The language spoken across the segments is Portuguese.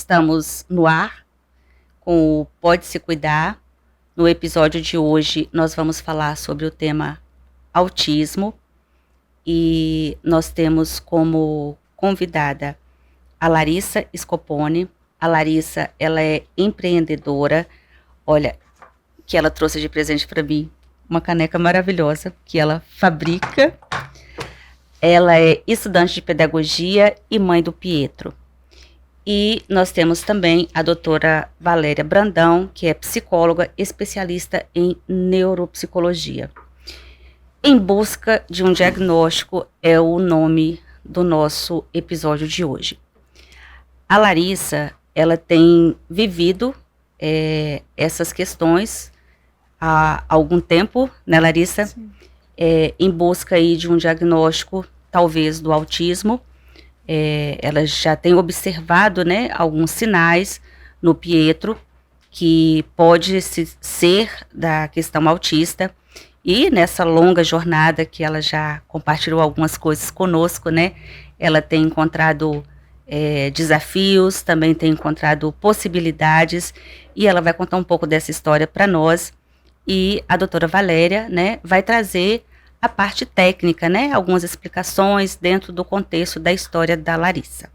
estamos no ar com o Pode Se Cuidar. No episódio de hoje, nós vamos falar sobre o tema autismo e nós temos como convidada a Larissa Scopone. A Larissa, ela é empreendedora. Olha, que ela trouxe de presente para mim uma caneca maravilhosa que ela fabrica. Ela é estudante de pedagogia e mãe do Pietro. E nós temos também a doutora Valéria Brandão, que é psicóloga especialista em neuropsicologia. Em busca de um diagnóstico é o nome do nosso episódio de hoje. A Larissa, ela tem vivido essas questões há algum tempo, né, Larissa? Em busca aí de um diagnóstico, talvez, do autismo. Ela já tem observado, né, alguns sinais no Pietro que pode ser da questão autista, e nessa longa jornada que ela já compartilhou algumas coisas conosco, né, ela tem encontrado desafios, também tem encontrado possibilidades, e ela vai contar um pouco dessa história para nós. E a doutora Valéria, né, vai trazer a parte técnica, né, algumas explicações dentro do contexto da história da Larissa.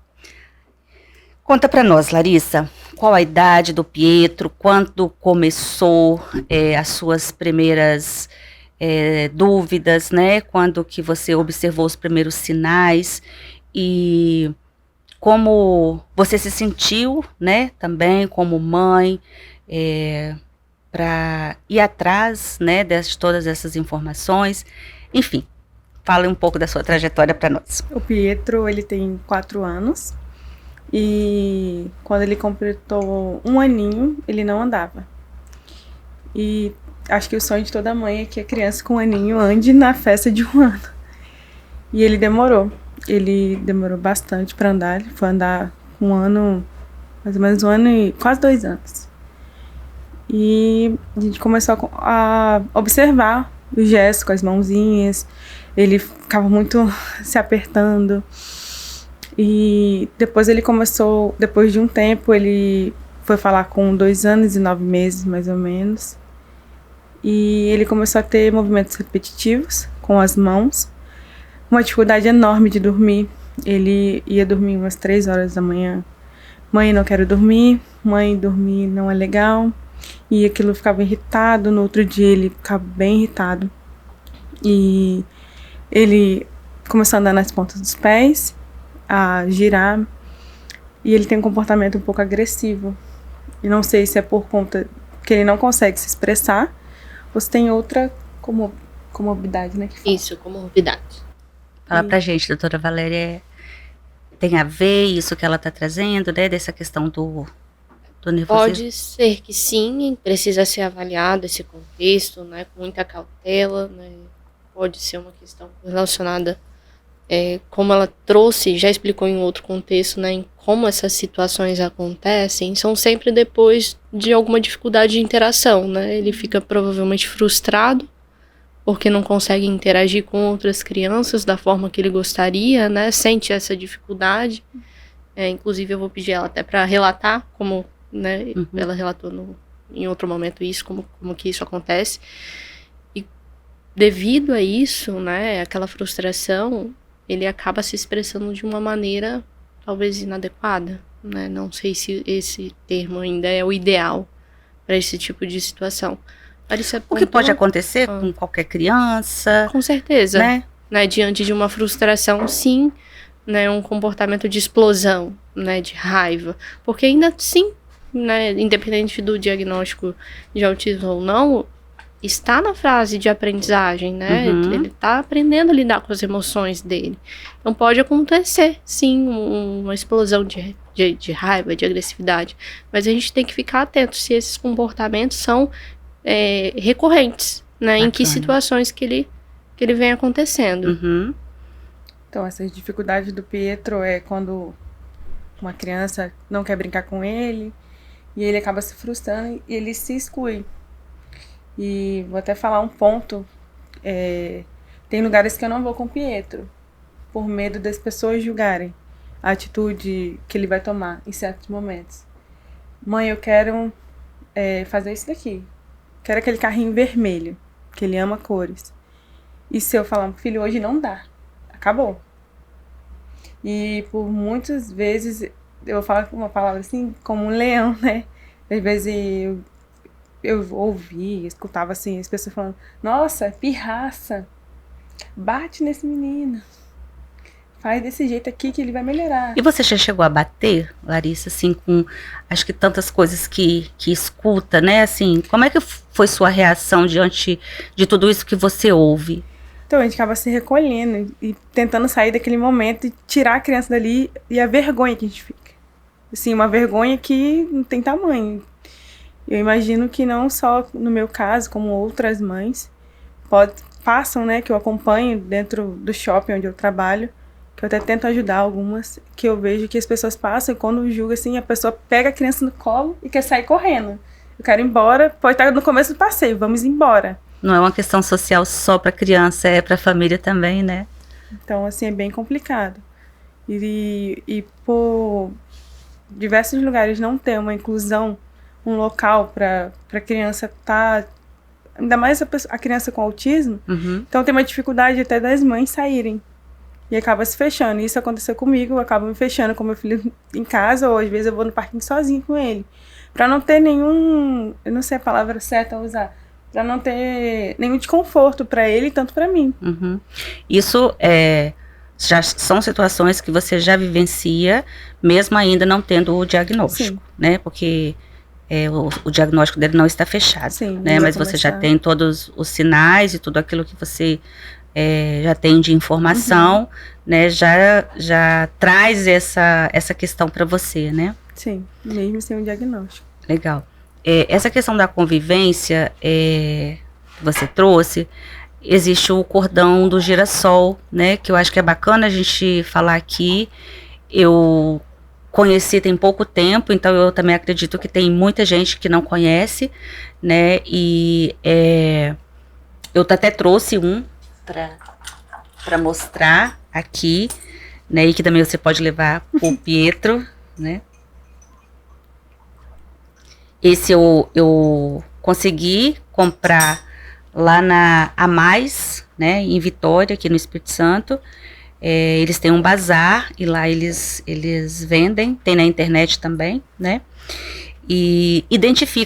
Conta para nós, Larissa, qual a idade do Pietro, quando começou as suas primeiras dúvidas, né, quando que você observou os primeiros sinais e como você se sentiu, né, também como mãe, para ir atrás, né, de todas essas informações. Enfim, fale um pouco da sua trajetória para nós. O Pietro, ele tem 4 anos e quando ele completou 1 aninho, ele não andava. E acho que o sonho de toda mãe é que a criança com 1 aninho ande na festa de 1 ano. E ele demorou bastante para andar. Ele foi andar 1 ano, mais ou menos 1 ano e quase 2 anos. E a gente começou a observar os gestos com as mãozinhas. Ele ficava muito se apertando. E depois ele começou, depois de um tempo, ele foi falar com 2 anos e 9 meses, mais ou menos. E ele começou a ter movimentos repetitivos com as mãos. Uma dificuldade enorme de dormir. Ele ia dormir umas 3 horas da manhã. Mãe, não quero dormir. Mãe, dormir não é legal. E aquilo ficava irritado. No outro dia ele ficava bem irritado. E ele começou a andar nas pontas dos pés, a girar. E ele tem um comportamento um pouco agressivo. E não sei se é por conta que ele não consegue se expressar, ou se tem outra comorbidade, né? Isso, comorbidade. Fala pra gente, doutora Valéria, tem a ver isso que ela está trazendo, né, dessa questão do nervosismo? Pode ser que sim, precisa ser avaliado esse contexto, né, com muita cautela, né, pode ser uma questão relacionada, como ela trouxe, já explicou em outro contexto, né, em como essas situações acontecem, são sempre depois de alguma dificuldade de interação, né, ele fica provavelmente frustrado, porque não consegue interagir com outras crianças da forma que ele gostaria, né, sente essa dificuldade, inclusive eu vou pedir ela até para relatar como, né, ela relatou em outro momento isso, como que isso acontece, e devido a isso, né, aquela frustração, ele acaba se expressando de uma maneira talvez inadequada, né, não sei se esse termo ainda é o ideal para esse tipo de situação. O que pode acontecer com qualquer criança. Com certeza, né, diante de uma frustração, sim, né, um comportamento de explosão, né, de raiva, porque ainda assim, né, independente do diagnóstico de autismo ou não, está na fase de aprendizagem, né, ele está aprendendo a lidar com as emoções dele, então pode acontecer, sim, uma explosão de raiva, de agressividade, mas a gente tem que ficar atento se esses comportamentos são recorrentes, né, em que situações que ele vem acontecendo. Então, essa dificuldade do Pietro é quando uma criança não quer brincar com ele e ele acaba se frustrando e ele se exclui. E vou até falar um ponto, tem lugares que eu não vou com o Pietro, por medo das pessoas julgarem. a atitude que ele vai tomar em certos momentos. Mãe, eu quero fazer isso daqui. Quero aquele carrinho vermelho, que ele ama cores. E se eu falar, filho, hoje não dá. Acabou. E por muitas vezes, eu falo uma palavra assim, como um leão, né? Às vezes eu ouvi, escutava assim, as pessoas falando, nossa, pirraça, bate nesse menino. Faz desse jeito aqui que ele vai melhorar. E você já chegou a bater, Larissa, assim, com acho que tantas coisas que escuta, né? Assim, como é que foi sua reação diante de tudo isso que você ouve? Então a gente acaba se recolhendo e tentando sair daquele momento e tirar a criança dali e a vergonha que a gente fica. Assim, uma vergonha que não tem tamanho. Eu imagino que não só no meu caso, como outras mães passam, né, que eu acompanho dentro do shopping onde eu trabalho, que eu até tento ajudar algumas, que eu vejo que as pessoas passam e quando julga assim, a pessoa pega a criança no colo e quer sair correndo. Eu quero ir embora, pode estar no começo do passeio, vamos embora. Não é uma questão social só para criança, é para a família também, né? Então, assim, é bem complicado. E por diversos lugares não ter uma inclusão, um local para a criança estar... Ainda mais a criança com autismo, então tem uma dificuldade até das mães saírem. E acaba se fechando. Isso aconteceu comigo, eu acabo me fechando com meu filho em casa, ou às vezes eu vou no parquinho sozinho com ele. Pra não ter nenhum... Eu não sei a palavra certa a usar. Pra não ter nenhum desconforto pra ele, tanto pra mim. Isso já são situações que você já vivencia, mesmo ainda não tendo o diagnóstico, Sim. né? Porque o diagnóstico dele não está fechado, Sim, né? Mas você já tem todos os sinais e tudo aquilo que você já tem de informação, né? Já traz essa questão para você, né? Sim, mesmo sem um diagnóstico. Legal. Essa questão da convivência que você trouxe, existe o cordão do girassol, né? Que eu acho que é bacana a gente falar aqui. Eu conheci tem pouco tempo, então eu também acredito que tem muita gente que não conhece, né? E eu até trouxe um para mostrar aqui, né? E que também você pode levar o Pietro, né? Esse eu consegui comprar lá na A Mais, né, em Vitória, aqui no Espírito Santo. Eles têm um bazar e lá eles vendem, tem na internet também, né? E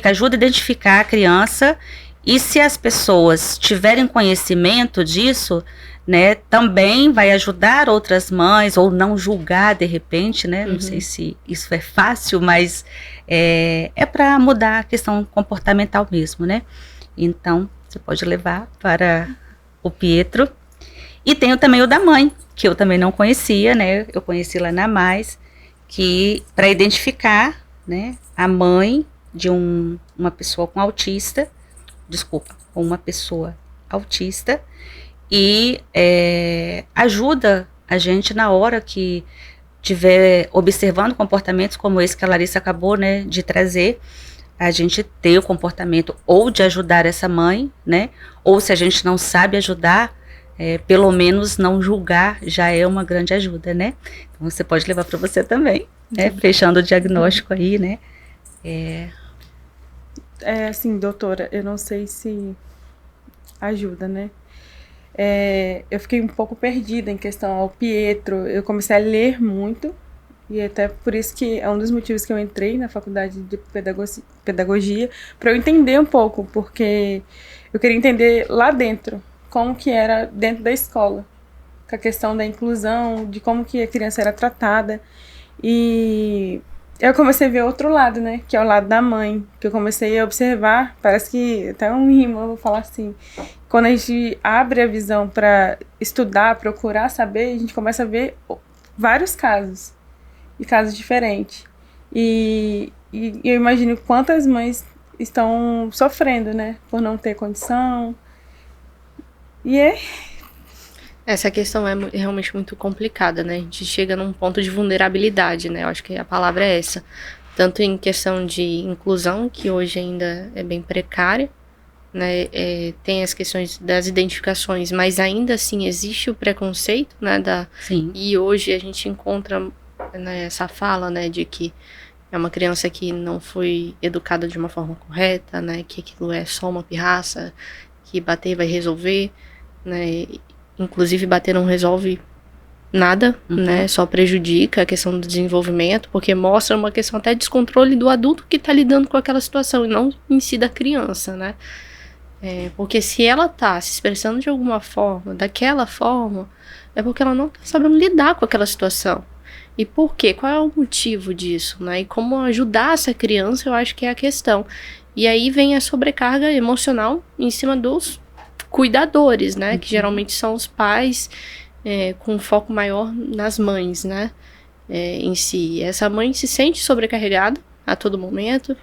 ajuda a identificar a criança, e se as pessoas tiverem conhecimento disso, né, também vai ajudar outras mães, ou não julgar de repente, né? Não sei se isso é fácil, mas é para mudar a questão comportamental mesmo, né? Então, você pode levar para o Pietro. E tenho também o da mãe, que eu também não conhecia, né? Eu conheci lá na Mais, que para identificar, né, a mãe de uma pessoa com uma pessoa autista, e ajuda a gente na hora que estiver observando comportamentos como esse que a Larissa acabou, né, de trazer, a gente ter o comportamento ou de ajudar essa mãe, né, ou se a gente não sabe ajudar, pelo menos não julgar já é uma grande ajuda, né? Então você pode levar para você também, né, fechando o diagnóstico aí, né. Assim, doutora, eu não sei se ajuda, né? Eu fiquei um pouco perdida em questão ao Pietro. Eu comecei a ler muito, e até por isso que é um dos motivos que eu entrei na faculdade de pedagogia, para eu entender um pouco, porque eu queria entender lá dentro, como que era dentro da escola, com a questão da inclusão, de como que a criança era tratada. E eu comecei a ver outro lado, né, que é o lado da mãe, que eu comecei a observar, parece que até um rimo, eu vou falar assim, quando a gente abre a visão para estudar, procurar saber, a gente começa a ver vários casos, e casos diferentes. E eu imagino quantas mães estão sofrendo, né, por não ter condição. Essa questão é realmente muito complicada, né? A gente chega num ponto de vulnerabilidade, né? Eu acho que a palavra é essa. Tanto em questão de inclusão, que hoje ainda é bem precária, né? Tem as questões das identificações, mas ainda assim existe o preconceito, né? Sim. E hoje a gente encontra né, essa fala, né, de que é uma criança que não foi educada de uma forma correta, né, que aquilo é só uma pirraça, que bater vai resolver, né, inclusive bater não resolve nada, né, só prejudica a questão do desenvolvimento, porque mostra uma questão até de descontrole do adulto que tá lidando com aquela situação, e não em si da criança, né. Porque se ela tá se expressando de alguma forma, daquela forma, é porque ela não tá sabendo lidar com aquela situação. E por quê? Qual é o motivo disso, né? E como ajudar essa criança, eu acho que é a questão. E aí vem a sobrecarga emocional em cima dos cuidadores, né? Que geralmente são os pais, com foco maior nas mães, né? Em si. Essa mãe se sente sobrecarregada a todo momento,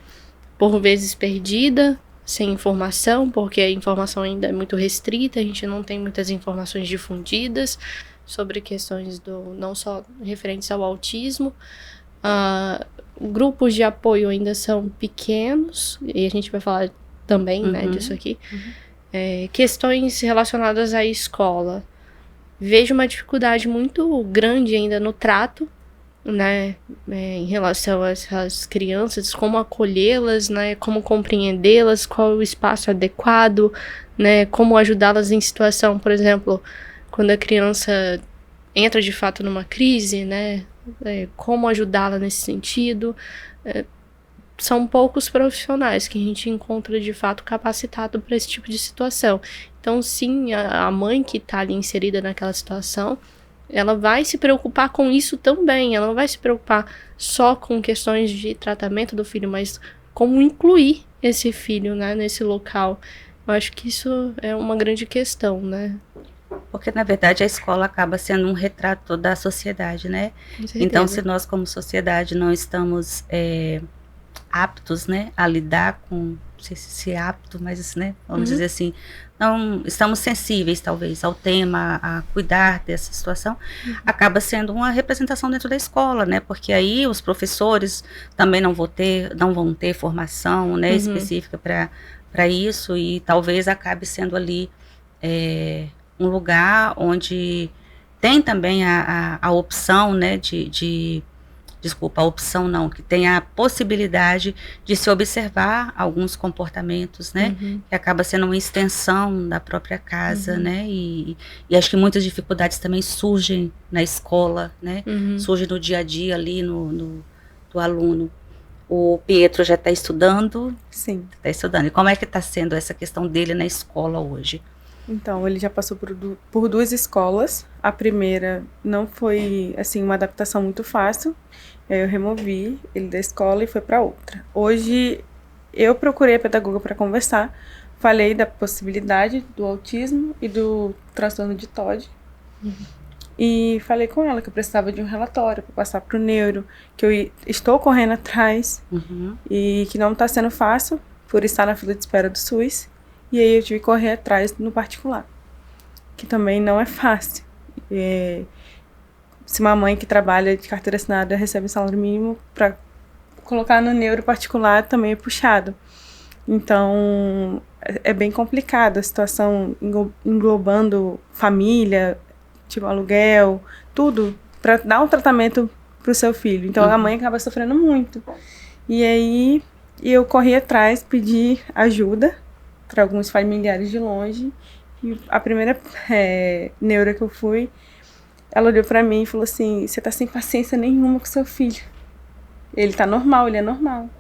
por vezes perdida, sem informação, porque a informação ainda é muito restrita, a gente não tem muitas informações difundidas sobre questões não só referentes ao autismo. Grupos de apoio ainda são pequenos, e a gente vai falar também, né, disso aqui. Questões relacionadas à escola. Vejo uma dificuldade muito grande ainda no trato, né, em relação a essas crianças, como acolhê-las, né, como compreendê-las, qual é o espaço adequado, né, como ajudá-las em situação, por exemplo, quando a criança entra de fato numa crise, né, como ajudá-la nesse sentido. São poucos profissionais que a gente encontra de fato capacitado para esse tipo de situação. Então, sim, a mãe que está ali inserida naquela situação, ela vai se preocupar com isso também. Ela não vai se preocupar só com questões de tratamento do filho, mas como incluir esse filho, né, nesse local. Eu acho que isso é uma grande questão, né? Porque, na verdade, a escola acaba sendo um retrato da sociedade, né? Então, se nós, como sociedade, não estamos aptos, né, a lidar com, não sei se é apto, mas, né, vamos dizer assim, não estamos sensíveis, talvez, ao tema, a cuidar dessa situação, acaba sendo uma representação dentro da escola, né? Porque aí os professores também não vão ter formação, né, específica para isso, e talvez acabe sendo ali um lugar onde tem também a opção, né, desculpa, a opção não, que tem a possibilidade de se observar alguns comportamentos, né, que acaba sendo uma extensão da própria casa, né, e acho que muitas dificuldades também surgem na escola, né, surgem no dia a dia ali do aluno. O Pietro já está estudando? Sim. Está estudando. E como é que está sendo essa questão dele na escola hoje? Então, ele já passou por 2 escolas. A primeira não foi, assim, uma adaptação muito fácil. Eu removi ele da escola e foi para outra. Hoje, eu procurei a pedagoga para conversar. Falei da possibilidade do autismo e do transtorno de TOD. E falei com ela que eu precisava de um relatório para passar para o neuro, que eu estou correndo atrás e que não está sendo fácil por estar na fila de espera do SUS. E aí eu tive que correr atrás no particular, que também não é fácil. Se uma mãe que trabalha de carteira assinada recebe salário mínimo, para colocar no neuro particular também é puxado. Então, é bem complicado a situação, englobando família, tipo aluguel, tudo, para dar um tratamento pro seu filho. Então, a mãe acaba sofrendo muito. E aí, eu corri atrás, pedi ajuda para alguns familiares de longe. E a primeira neura que eu fui, ela olhou para mim e falou assim: você tá sem paciência nenhuma com seu filho. Ele tá normal, ele é normal.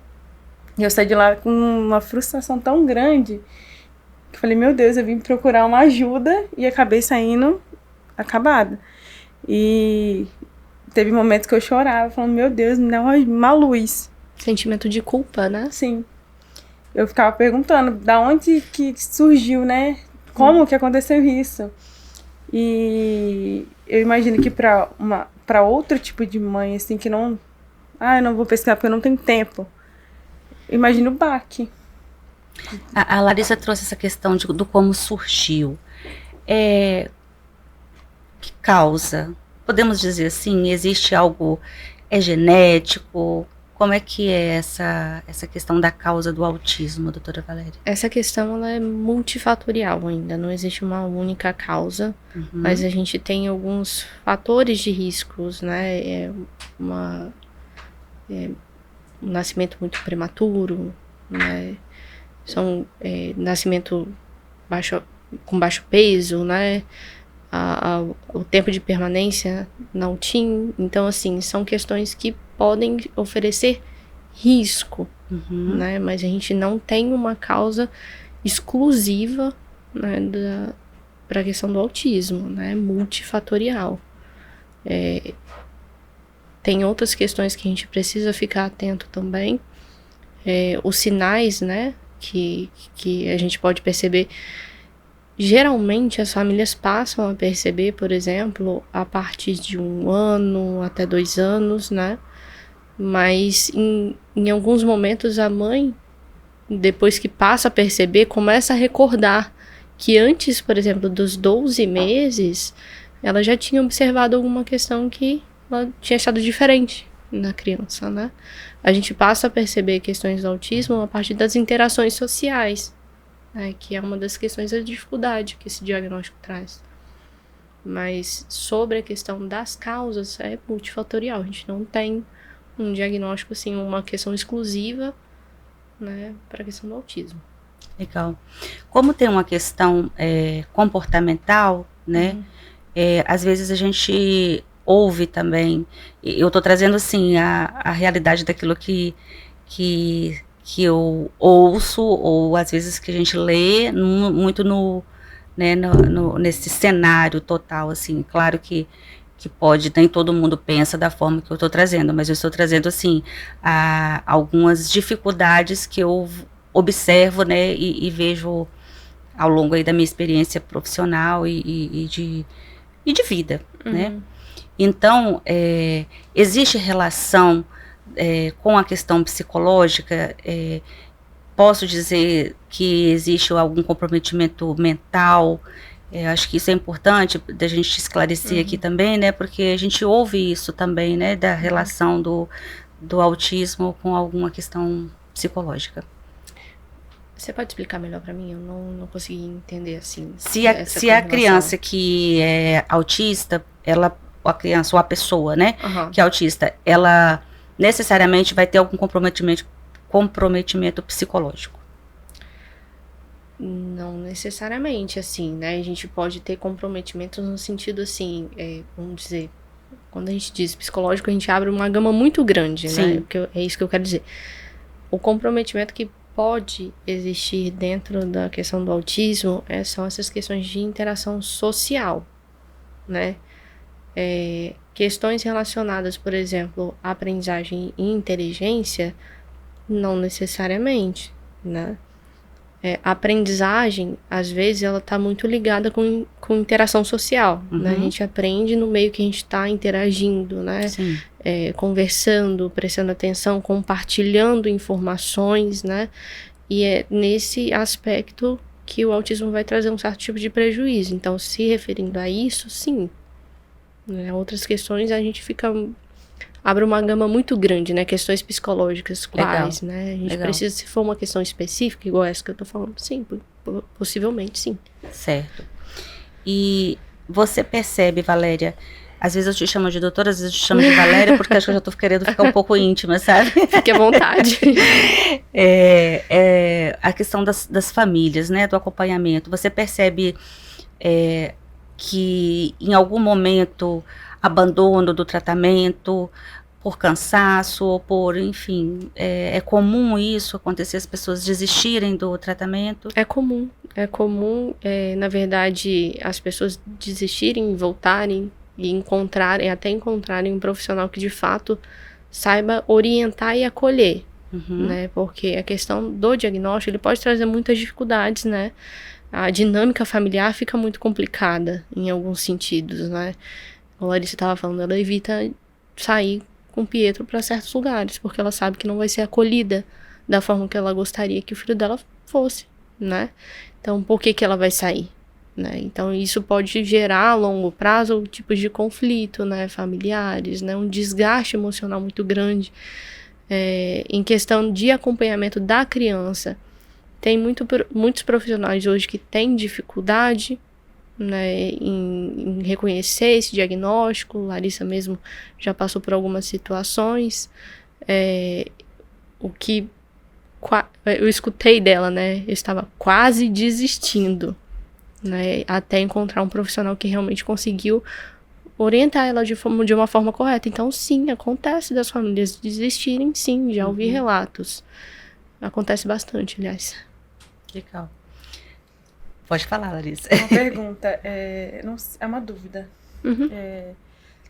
E eu saí de lá com uma frustração tão grande que eu falei: meu Deus, eu vim procurar uma ajuda e acabei saindo acabada. E teve momentos que eu chorava, falando: meu Deus, me dá uma luz. Sentimento de culpa, né? Sim. Eu ficava perguntando da onde que surgiu, né? Como que aconteceu isso? E eu imagino que para outro tipo de mãe, assim, que não... eu não vou pesquisar porque eu não tenho tempo. Imagino o baque. A Larissa trouxe essa questão do como surgiu. Que causa? Podemos dizer assim, existe algo genético? como é que é essa questão da causa do autismo, doutora Valéria? Essa questão ela é multifatorial ainda, não existe uma única causa, mas a gente tem alguns fatores de riscos, né? Um nascimento muito prematuro, né? Nascimento com baixo peso, né? O tempo de permanência na UTIM. Então, assim, são questões que podem oferecer risco, né? Mas a gente não tem uma causa exclusiva, né, para a questão do autismo, né? Multifatorial. Tem outras questões que a gente precisa ficar atento também. Os sinais, né, que a gente pode perceber. Geralmente as famílias passam a perceber, por exemplo, a partir de 1 ano até 2 anos, né? Mas em alguns momentos a mãe, depois que passa a perceber, começa a recordar que antes, por exemplo, dos 12 meses, ela já tinha observado alguma questão que ela tinha achado diferente na criança, né? A gente passa a perceber questões do autismo a partir das interações sociais, que é uma das questões da dificuldade que esse diagnóstico traz. Mas sobre a questão das causas, é multifatorial. A gente não tem um diagnóstico, assim, uma questão exclusiva, né, para a questão do autismo. Legal. Como tem uma questão comportamental, né, às vezes a gente ouve também, eu estou trazendo, assim, a realidade daquilo que eu ouço, ou às vezes que a gente lê, muito nesse cenário total, assim. Claro que pode, nem todo mundo pensa da forma que eu estou trazendo, mas eu estou trazendo, assim, algumas dificuldades que eu observo, né, e vejo ao longo aí da minha experiência profissional e de vida, né. Então, existe relação com a questão psicológica? Posso dizer que existe algum comprometimento mental? Acho que isso é importante da gente esclarecer aqui também, né? Porque a gente ouve isso também, né? Da relação do autismo com alguma questão psicológica. Você pode explicar melhor para mim? Eu não consegui entender, assim. Se a criança que é autista, a criança ou a pessoa, né? Que é autista, ela necessariamente vai ter algum comprometimento psicológico? Não necessariamente, assim, né? A gente pode ter comprometimentos no sentido, assim, vamos dizer, quando a gente diz psicológico, a gente abre uma gama muito grande, né? Porque é isso que eu quero dizer. O comprometimento que pode existir dentro da questão do autismo são essas questões de interação social, né? Questões relacionadas, por exemplo, à aprendizagem e inteligência, não necessariamente, né? A aprendizagem, às vezes, ela está muito ligada com interação social, né? A gente aprende no meio que a gente está interagindo, né? Conversando, prestando atenção, compartilhando informações, né? E é nesse aspecto que o autismo vai trazer um certo tipo de prejuízo. Então, se referindo a isso, sim. Outras questões a gente abre uma gama muito grande, né? Questões psicológicas, quais, né? A gente precisa, se for uma questão específica, igual essa que eu tô falando, sim, possivelmente sim. Certo. E você percebe, Valéria, às vezes eu te chamo de doutora, às vezes eu te chamo de Valéria, porque acho que eu já tô querendo ficar um pouco íntima, sabe? Fique à vontade. A questão das famílias, né? Do acompanhamento. Você percebe que em algum momento abandono do tratamento por cansaço ou por, enfim, é comum isso acontecer, as pessoas desistirem do tratamento? É comum, na verdade, as pessoas desistirem, voltarem e até encontrarem um profissional que de fato saiba orientar e acolher, né? Porque a questão do diagnóstico, ele pode trazer muitas dificuldades, né? A dinâmica familiar fica muito complicada em alguns sentidos, né? A Larissa estava falando, ela evita sair com o Pietro para certos lugares, porque ela sabe que não vai ser acolhida da forma que ela gostaria que o filho dela fosse, né? Então, por que ela vai sair? Né? Então, isso pode gerar a longo prazo tipos de conflito, né? Familiares, né? Um desgaste emocional muito grande. Em questão de acompanhamento da criança, tem muitos profissionais hoje que têm dificuldade, né, em reconhecer esse diagnóstico. Larissa mesmo já passou por algumas situações, o que eu escutei dela, né, eu estava quase desistindo, né, até encontrar um profissional que realmente conseguiu orientar ela de uma forma correta. Então, sim, acontece das famílias desistirem, sim, já ouvi relatos. Acontece bastante, aliás. Legal. Pode falar, Larissa. Uma pergunta, é uma dúvida. Uhum.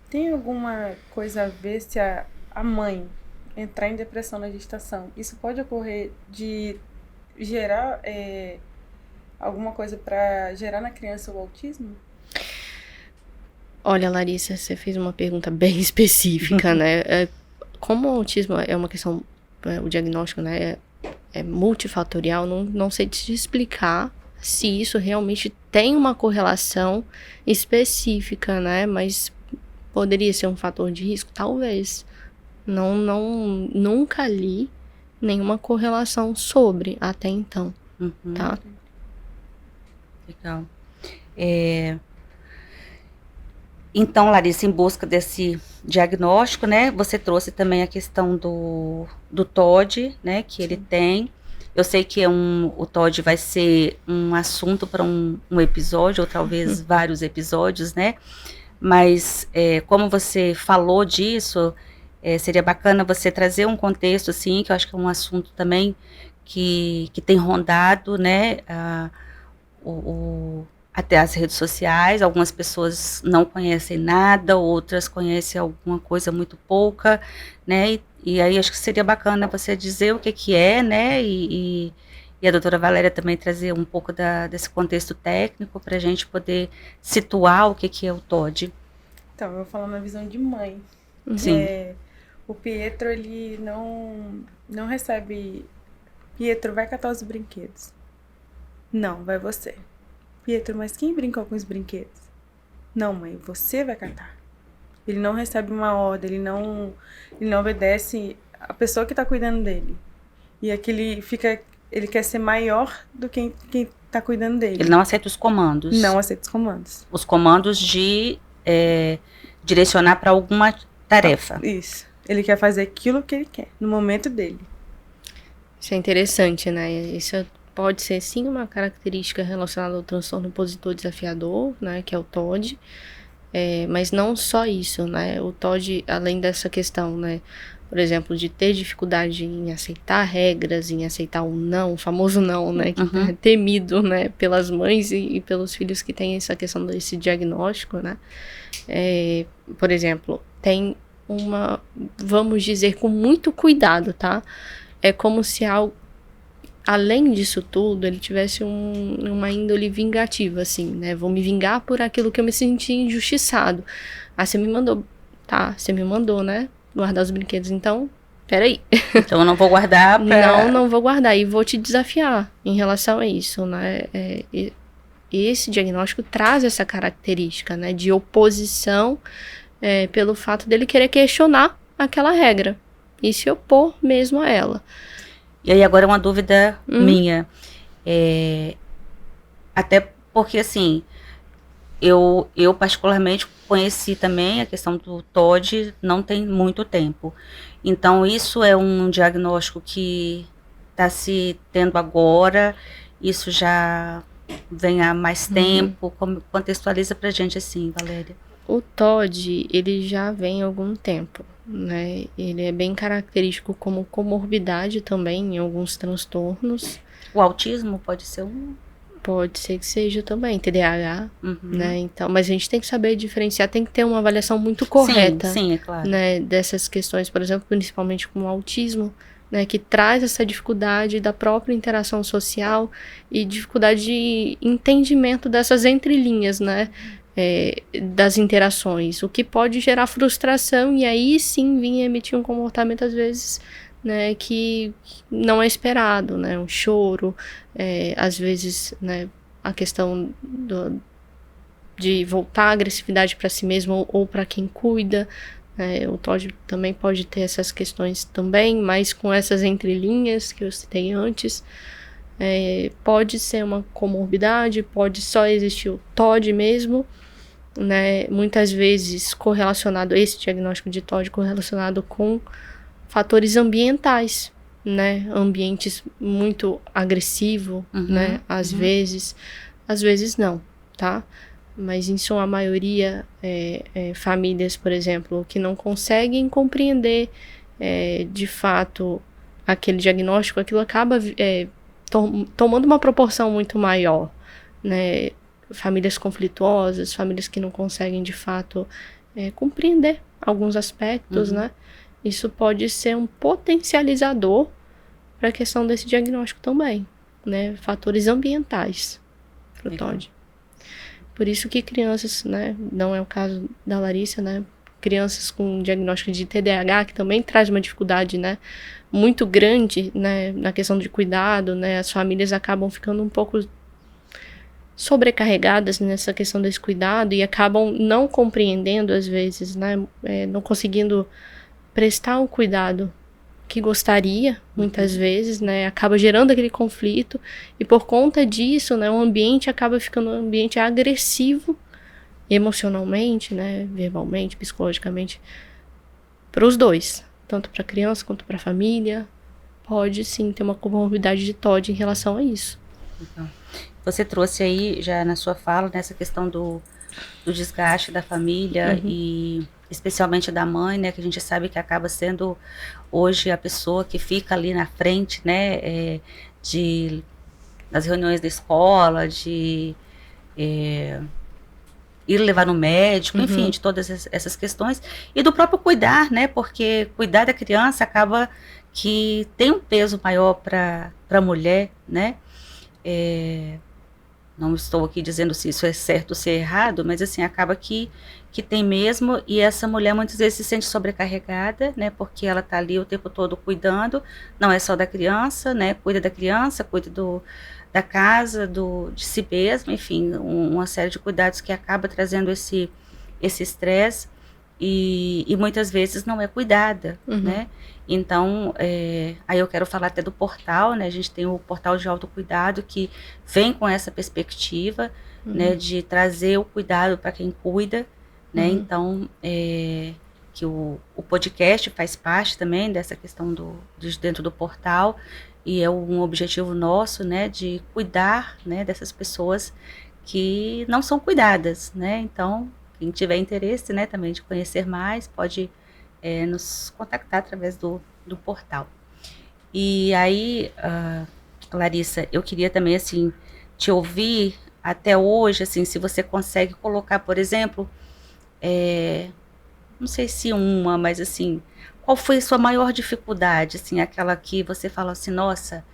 Tem alguma coisa a ver se a mãe entrar em depressão na gestação? Isso pode ocorrer de gerar alguma coisa para gerar na criança o autismo? Olha, Larissa, você fez uma pergunta bem específica, né? Como o autismo é uma questão, o diagnóstico, né, é multifatorial, não sei te explicar se isso realmente tem uma correlação específica, né? Mas poderia ser um fator de risco? Talvez. Nunca li nenhuma correlação sobre até então, tá? Legal. Então, Larissa, em busca desse diagnóstico, né, você trouxe também a questão do TOD, né, que ele tem. Eu sei que o TOD vai ser um assunto para um episódio, ou talvez vários episódios, né, mas como você falou disso, seria bacana você trazer um contexto, assim, que eu acho que é um assunto também que tem rondado, né, até as redes sociais. Algumas pessoas não conhecem nada, outras conhecem alguma coisa muito pouca, né, e aí acho que seria bacana você dizer o que é, né, e a doutora Valéria também trazer um pouco desse contexto técnico para a gente poder situar o que é o TOD. Então, eu vou falar na visão de mãe. Sim. O Pietro, ele não recebe... Pietro, vai catar os brinquedos. Não, vai você. Pietro, mas quem brincou com os brinquedos? Não, mãe, você vai catar. Ele não recebe uma ordem, ele não obedece a pessoa que tá cuidando dele. E aqui ele quer ser maior do que quem tá cuidando dele. Ele não aceita os comandos. Não aceita os comandos. Os comandos de direcionar para alguma tarefa. Isso. Ele quer fazer aquilo que ele quer, no momento dele. Isso é interessante, né? Isso pode ser, sim, uma característica relacionada ao transtorno opositor desafiador, né, que é o TOD, mas não só isso, né? O TOD, além dessa questão, né, por exemplo, de ter dificuldade em aceitar regras, em aceitar o não, o famoso não, né, que é temido, né, pelas mães e pelos filhos que têm essa questão desse diagnóstico, né? Por exemplo, tem vamos dizer, com muito cuidado, tá? É como se além disso tudo, ele tivesse uma índole vingativa, assim, né? Vou me vingar por aquilo que eu me senti injustiçado. Ah, você me mandou, tá? Você me mandou, né? Guardar os brinquedos, então, peraí. Então eu não vou guardar Não vou guardar e vou te desafiar em relação a isso, né? Esse diagnóstico traz essa característica, né? De oposição, pelo fato dele querer questionar aquela regra e se opor mesmo a ela. E aí agora uma dúvida minha, até porque assim, eu particularmente conheci também a questão do TOD não tem muito tempo, então isso é um diagnóstico que está se tendo agora, isso já vem há mais tempo, contextualiza pra gente assim, Valéria. O TOD, ele já vem há algum tempo, né? Ele é bem característico como comorbidade também em alguns transtornos. O autismo pode ser um? Pode ser que seja também, TDAH, né? Então, mas a gente tem que saber diferenciar, tem que ter uma avaliação muito correta. Sim, é claro. Né, dessas questões, por exemplo, principalmente com o autismo, né, que traz essa dificuldade da própria interação social e dificuldade de entendimento dessas entrelinhas, né? Das interações, o que pode gerar frustração e aí sim vir emitir um comportamento às vezes, né, que não é esperado, né, um choro, às vezes, né, a questão de voltar a agressividade para si mesmo ou para quem cuida, O TOD também pode ter essas questões também, mas com essas entrelinhas que eu citei antes. Pode ser uma comorbidade, pode só existir o TOD mesmo, né? Muitas vezes correlacionado, esse diagnóstico de TOD correlacionado com fatores ambientais, né? Ambientes muito agressivos, né? Às vezes não, tá? Mas em sua maioria, famílias, por exemplo, que não conseguem compreender de fato aquele diagnóstico, aquilo acaba tomando uma proporção muito maior, né? Famílias conflituosas, famílias que não conseguem de fato compreender alguns aspectos, né? Isso pode ser um potencializador para a questão desse diagnóstico também, né? Fatores ambientais para o TOD. Por isso que crianças, né? Não é o caso da Larissa, né? Crianças com diagnóstico de TDAH, que também traz uma dificuldade, né, muito grande, né, na questão de cuidado, né, as famílias acabam ficando um pouco sobrecarregadas nessa questão desse cuidado e acabam não compreendendo, às vezes, né, não conseguindo prestar um cuidado que gostaria, muitas vezes, né, acaba gerando aquele conflito e por conta disso, né, o ambiente acaba ficando um ambiente agressivo emocionalmente, né, verbalmente, psicologicamente, para os dois, tanto para a criança quanto para a família, pode sim ter uma comorbidade de TOD em relação a isso. Então, você trouxe aí já na sua fala nessa questão do desgaste da família e especialmente da mãe, né, que a gente sabe que acaba sendo hoje a pessoa que fica ali na frente, né, das reuniões da escola, de ir levar no médico, enfim, de todas essas questões, e do próprio cuidar, né, porque cuidar da criança acaba que tem um peso maior para a mulher, né, não estou aqui dizendo se isso é certo ou se é errado, mas assim, acaba que tem mesmo, e essa mulher muitas vezes se sente sobrecarregada, né, porque ela está ali o tempo todo cuidando, não é só da criança, né, cuida da criança, cuida da casa, de si mesma, enfim, uma série de cuidados que acaba trazendo esse estresse e muitas vezes não é cuidada, né? Então, aí eu quero falar até do portal, né? A gente tem o portal de autocuidado que vem com essa perspectiva, né, de trazer o cuidado para quem cuida, né? Então, que o podcast faz parte também dessa questão de dentro do portal, e é um objetivo nosso, né, de cuidar, né, dessas pessoas que não são cuidadas, né, então, quem tiver interesse, né, também de conhecer mais, pode nos contactar através do portal. E aí, Larissa, eu queria também, assim, te ouvir até hoje, assim, se você consegue colocar, por exemplo, não sei se mas assim, qual foi a sua maior dificuldade, assim, aquela que você fala assim, nossa,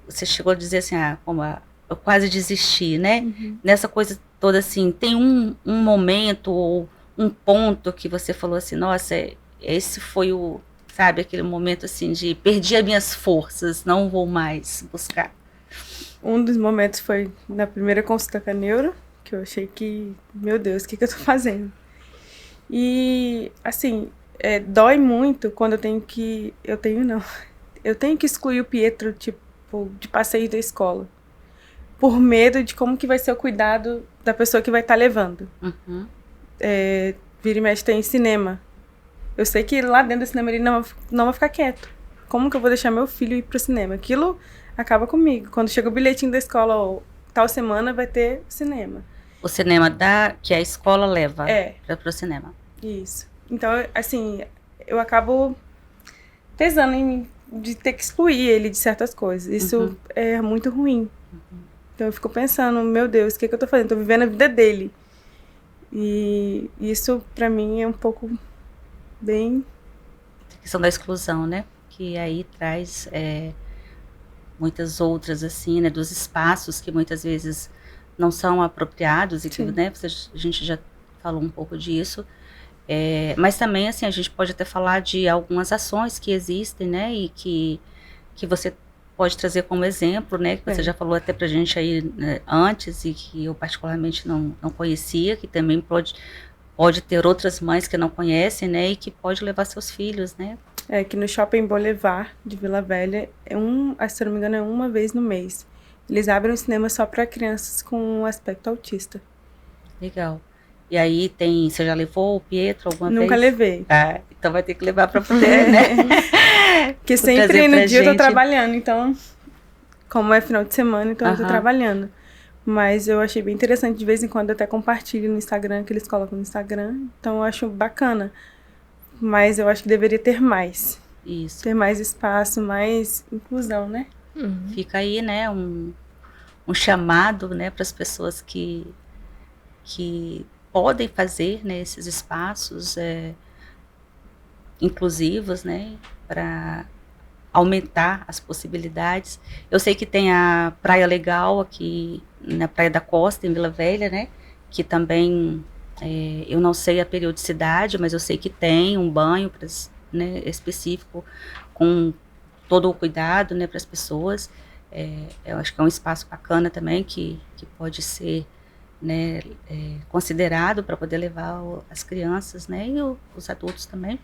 você chegou a dizer assim, eu quase desisti, né? Nessa coisa toda, assim, tem um momento ou um ponto que você falou assim, nossa, esse foi sabe, aquele momento assim de perdi as minhas forças, não vou mais buscar. Um dos momentos foi na primeira consulta com a neuro, que eu achei que, meu Deus, o que eu tô fazendo? E, assim, dói muito quando eu tenho que excluir o Pietro, tipo, de passeio da escola. Por medo de como que vai ser o cuidado da pessoa que vai estar levando. Vira e mexe tem cinema. Eu sei que lá dentro do cinema ele não vai ficar quieto. Como que eu vou deixar meu filho ir pro cinema? Aquilo acaba comigo. Quando chega o bilhetinho da escola, ou tal semana vai ter cinema. O cinema que a escola leva para o cinema. Isso. Então, assim, eu acabo pesando em mim de ter que excluir ele de certas coisas. Isso é muito ruim. Então eu fico pensando, meu Deus, o que eu tô fazendo? Tô vivendo a vida dele. E isso, pra mim, é um pouco bem... A questão da exclusão, né? Que aí traz muitas outras, assim, né? Dos espaços que muitas vezes não são apropriados e que, né? A gente já falou um pouco disso. Mas também, assim, a gente pode até falar de algumas ações que existem, né? E que você pode trazer como exemplo, né? Que você já falou até pra gente aí, né, antes, e que eu particularmente não conhecia, que também pode ter outras mães que não conhecem, né, e que pode levar seus filhos, né? Que no Shopping Boulevard de Vila Velha, se eu não me engano, é uma vez no mês. Eles abrem um cinema só para crianças com aspecto autista. Legal. E aí você já levou o Pietro alguma vez? Nunca levei. Ah, então vai ter que levar para poder, né? Porque sempre no dia eu tô trabalhando, então, como é final de semana, então eu tô Aham. trabalhando. Mas eu achei bem interessante, de vez em quando eu até compartilho no Instagram, que eles colocam no Instagram, então eu acho bacana. Mas eu acho que deveria ter mais. Isso. Ter mais espaço, mais inclusão, né? Fica aí, né, um chamado, né, para as pessoas que podem fazer, né, esses espaços inclusivos, né, para aumentar as possibilidades. Eu sei que tem a Praia Legal aqui na Praia da Costa, em Vila Velha, né, que também, eu não sei a periodicidade, mas eu sei que tem um banho, né, específico, com todo o cuidado, né, para as pessoas. Eu acho que é um espaço bacana também, que pode ser, né, considerado para poder levar as crianças, né, e os adultos também.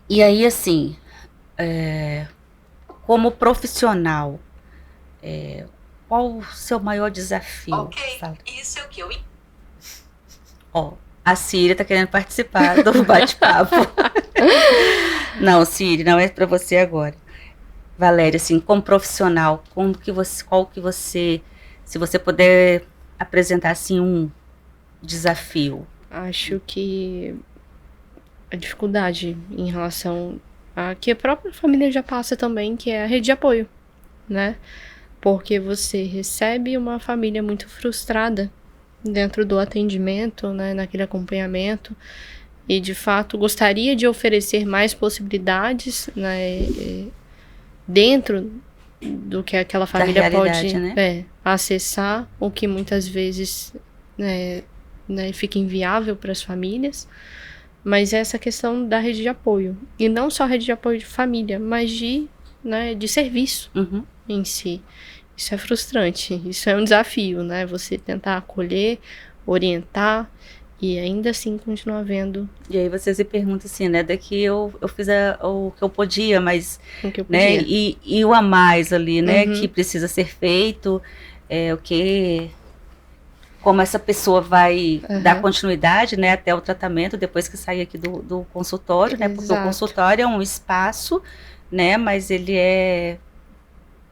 E aí, assim, como profissional, qual o seu maior desafio? Ok, Fala. isso é o que eu... Ó, a Círia tá querendo participar do bate-papo. Não, Círia, não é para você agora. Valéria, assim, como profissional, se você puder apresentar, assim, um desafio. Acho que a dificuldade em relação a que a própria família já passa também, que é a rede de apoio, né? Porque você recebe uma família muito frustrada dentro do atendimento, né, naquele acompanhamento, e de fato gostaria de oferecer mais possibilidades, né, dentro do que aquela família pode, né, acessar, o que muitas vezes, né, fica inviável para as famílias. Mas essa questão da rede de apoio, e não só rede de apoio de família, mas de serviço em si. Isso é frustrante, isso é um desafio, né? Você tentar acolher, orientar e ainda assim continuar vendo. E aí você se pergunta assim, né? Daqui eu fiz o que eu podia, mas, o que eu podia. Né? E o a mais ali, né? Que precisa ser feito, como essa pessoa vai dar continuidade, né? Até o tratamento depois que sair aqui do consultório, né? Porque o consultório é um espaço, né? Mas ele é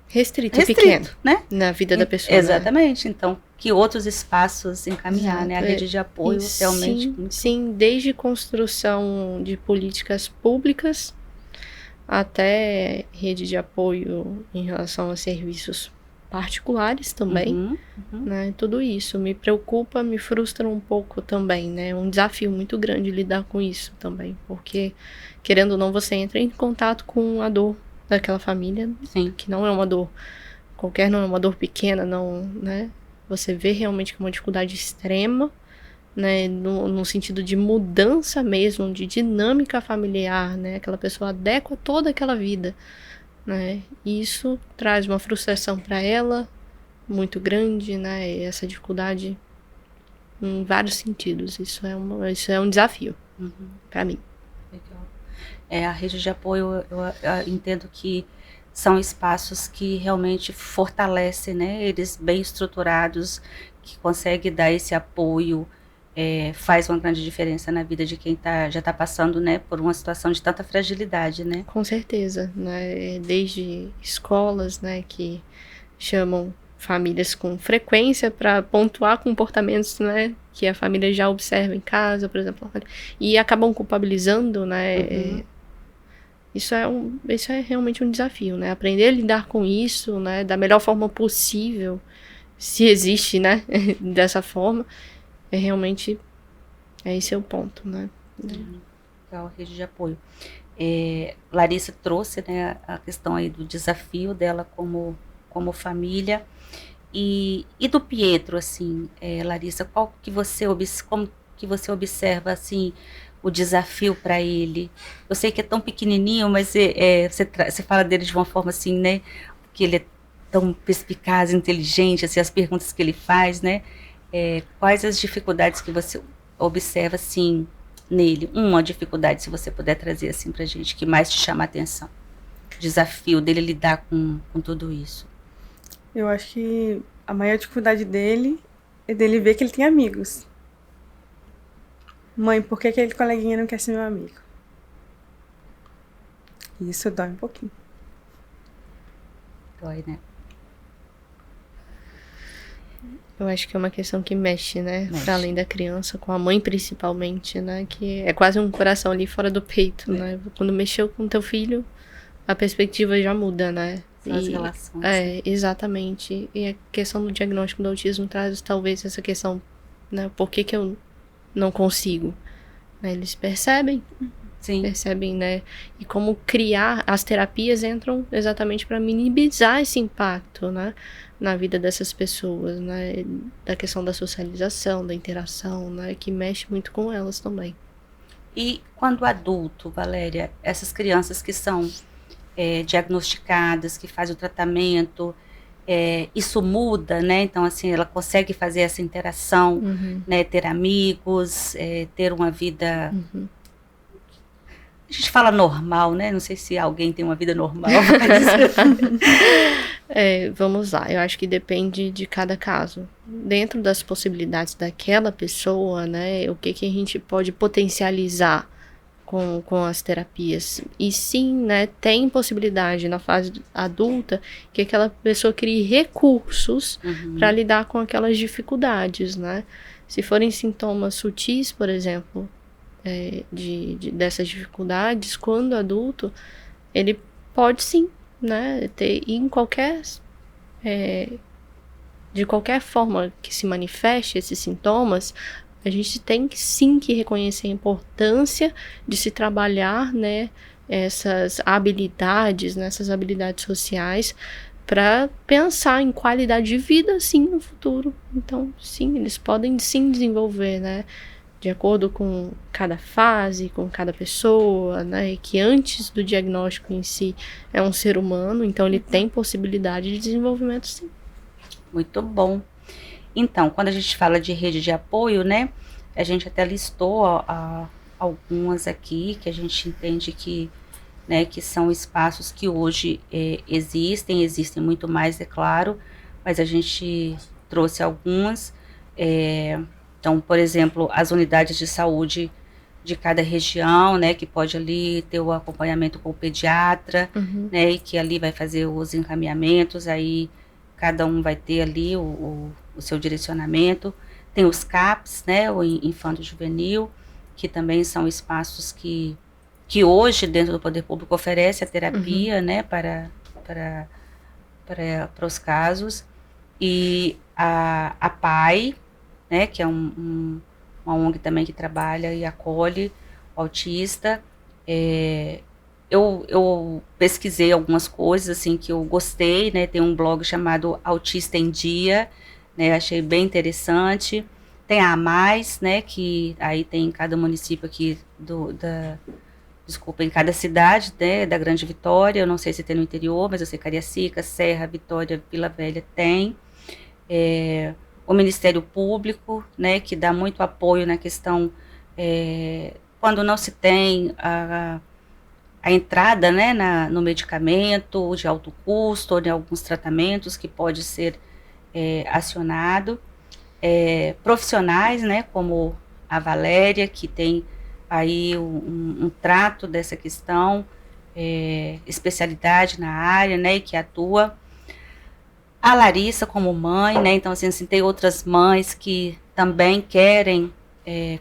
restrito, pequeno, né? Na vida da pessoa. Exatamente. Né? Então, que outros espaços encaminhar, né? A rede de apoio realmente. Sim, desde construção de políticas públicas até rede de apoio em relação a serviços particulares também, né? Tudo isso me preocupa, me frustra um pouco também, né? É um desafio muito grande lidar com isso também, porque querendo ou não você entra em contato com a dor daquela família, que não é uma dor qualquer, não é uma dor pequena, não, né? Você vê realmente que é uma dificuldade extrema, né? No sentido de mudança mesmo, de dinâmica familiar, né? Aquela pessoa adequa toda aquela vida, né? E isso traz uma frustração para ela muito grande, né? E essa dificuldade em vários sentidos. Isso é um desafio para mim. Legal. A rede de apoio, eu entendo que são espaços que realmente fortalecem, né? Eles bem estruturados, que conseguem dar esse apoio, faz uma grande diferença na vida de quem já está passando, né, por uma situação de tanta fragilidade, né? Com certeza, né? Desde escolas, né, que chamam famílias com frequência para pontuar comportamentos, né, que a família já observa em casa, por exemplo, e acabam culpabilizando, né? Isso é realmente um desafio, né? Aprender a lidar com isso, né, da melhor forma possível, se existe, né, dessa forma, realmente esse é o ponto, né? Legal, rede de apoio. Larissa trouxe, né, a questão aí do desafio dela como família e do Pietro, assim, Larissa, como que você observa, assim, o desafio para ele? Eu sei que é tão pequenininho, mas você fala dele de uma forma assim, né, que ele é tão perspicaz, inteligente, assim, as perguntas que ele faz, né? Quais as dificuldades que você observa, assim, nele? Uma dificuldade, se você puder trazer, assim, pra gente, que mais te chama a atenção. Desafio dele lidar com tudo isso. Eu acho que a maior dificuldade dele é dele ver que ele tem amigos. Mãe, por que aquele coleguinha não quer ser meu amigo? Isso dói um pouquinho. Dói, né? Eu acho que é uma questão que mexe, né? Mexe. Pra além da criança, com a mãe principalmente, né? Que é quase um coração ali fora do peito, né? Quando mexeu com teu filho, a perspectiva já muda, né? São as relações. Exatamente. E a questão do diagnóstico do autismo traz talvez essa questão, né? Por que eu não consigo? Né? Eles percebem, Sim. né? E como criar, as terapias entram exatamente para minimizar esse impacto, né? Na vida dessas pessoas, né? Da questão da socialização, da interação, né? Que mexe muito com elas também. E quando adulto, Valéria, essas crianças que são diagnosticadas, que fazem o tratamento, isso muda, né? Então, assim, ela consegue fazer essa interação, né? Ter amigos, ter uma vida... A gente fala normal, né? Não sei se alguém tem uma vida normal. Vamos lá, eu acho que depende de cada caso. Dentro das possibilidades daquela pessoa, né? O que a gente pode potencializar com as terapias. E sim, né, tem possibilidade na fase adulta que aquela pessoa crie recursos para lidar com aquelas dificuldades, né? Se forem sintomas sutis, por exemplo, dessas dificuldades, quando adulto, ele pode sim, né, ter em qualquer... de qualquer forma que se manifeste esses sintomas, a gente tem que sim que reconhecer a importância de se trabalhar, né, essas habilidades, né, essas habilidades sociais, para pensar em qualidade de vida, sim, no futuro. Então, sim, eles podem sim desenvolver, né, de acordo com cada fase, com cada pessoa, né, que antes do diagnóstico em si é um ser humano, então ele tem possibilidade de desenvolvimento, sim. Muito bom. Então, quando a gente fala de rede de apoio, né, a gente até listou algumas aqui que a gente entende que, né, que são espaços que hoje existem muito mais, é claro, mas a gente trouxe algumas. Então, por exemplo, as unidades de saúde de cada região, né, que pode ali ter o acompanhamento com o pediatra, né, e que ali vai fazer os encaminhamentos, aí cada um vai ter ali o seu direcionamento. Tem os CAPs, né, o Infanto Juvenil, que também são espaços que hoje, dentro do poder público, oferece a terapia, né, para os casos. E a PAI, né, que é uma ONG também que trabalha e acolhe o autista. Eu pesquisei algumas coisas assim que eu gostei, né? Tem um blog chamado Autista em Dia, né? Achei bem interessante. Tem a Mais, né? Que aí tem em cada município aqui em cada cidade, né? Da Grande Vitória. Eu não sei se tem no interior, mas eu sei que Cariacica, Serra, Vitória, Vila Velha tem. O Ministério Público, né? Que dá muito apoio na questão quando não se tem a entrada, né, no medicamento de alto custo ou de alguns tratamentos que pode ser acionado. Profissionais, né, como a Valéria, que tem aí um trato dessa questão, especialidade na área, né, e que atua. A Larissa como mãe, né, então assim, tem outras mães que também querem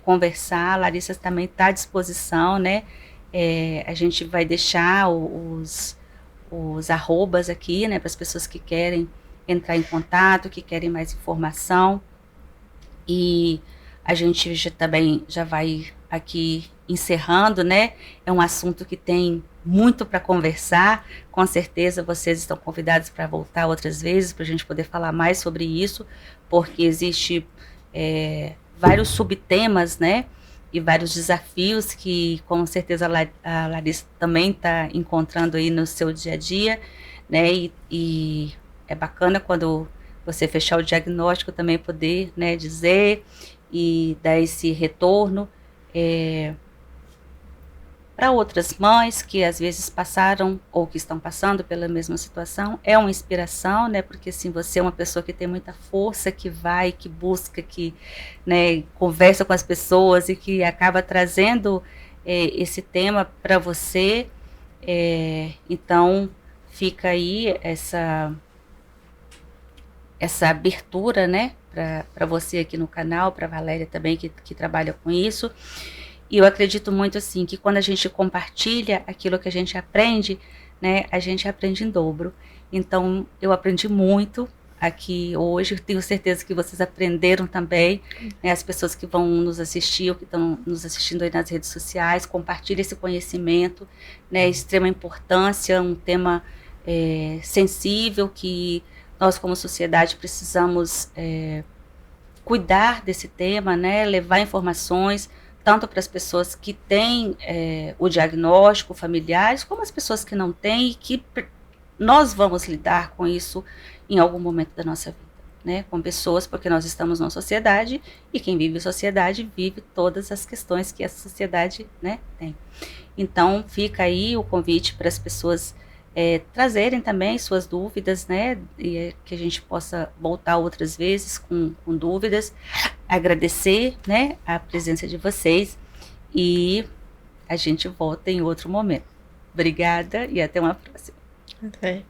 conversar. A Larissa também está à disposição, né. A gente vai deixar os arrobas aqui, né, para as pessoas que querem entrar em contato, que querem mais informação. E a gente também já vai aqui encerrando, né? É um assunto que tem muito para conversar. Com certeza vocês estão convidados para voltar outras vezes, para a gente poder falar mais sobre isso, porque existe vários subtemas, né? E vários desafios que com certeza a Larissa também está encontrando aí no seu dia a dia, né? E é bacana quando você fechar o diagnóstico, também poder, né, dizer e dar esse retorno para outras mães que às vezes passaram ou que estão passando pela mesma situação. É uma inspiração, né, porque assim, você é uma pessoa que tem muita força, que vai, que busca, que, né, conversa com as pessoas e que acaba trazendo esse tema para você. Então fica aí essa abertura, né, para você aqui no canal, para a Valéria também, que trabalha com isso. E eu acredito muito assim, que quando a gente compartilha aquilo que a gente aprende, né, a gente aprende em dobro. Então, eu aprendi muito aqui hoje, eu tenho certeza que vocês aprenderam também, né, as pessoas que vão nos assistir, ou que estão nos assistindo aí nas redes sociais, compartilhem esse conhecimento, né, extrema importância, um tema sensível, que nós como sociedade precisamos cuidar desse tema, né, levar informações, tanto para as pessoas que têm o diagnóstico, familiares, como as pessoas que não têm, e que nós vamos lidar com isso em algum momento da nossa vida, né? Com pessoas, porque nós estamos numa sociedade, e quem vive a sociedade vive todas as questões que essa sociedade, né, tem. Então, fica aí o convite para as pessoas trazerem também suas dúvidas, né, e que a gente possa voltar outras vezes com dúvidas, agradecer, né, a presença de vocês, e a gente volta em outro momento. Obrigada e até uma próxima. Até.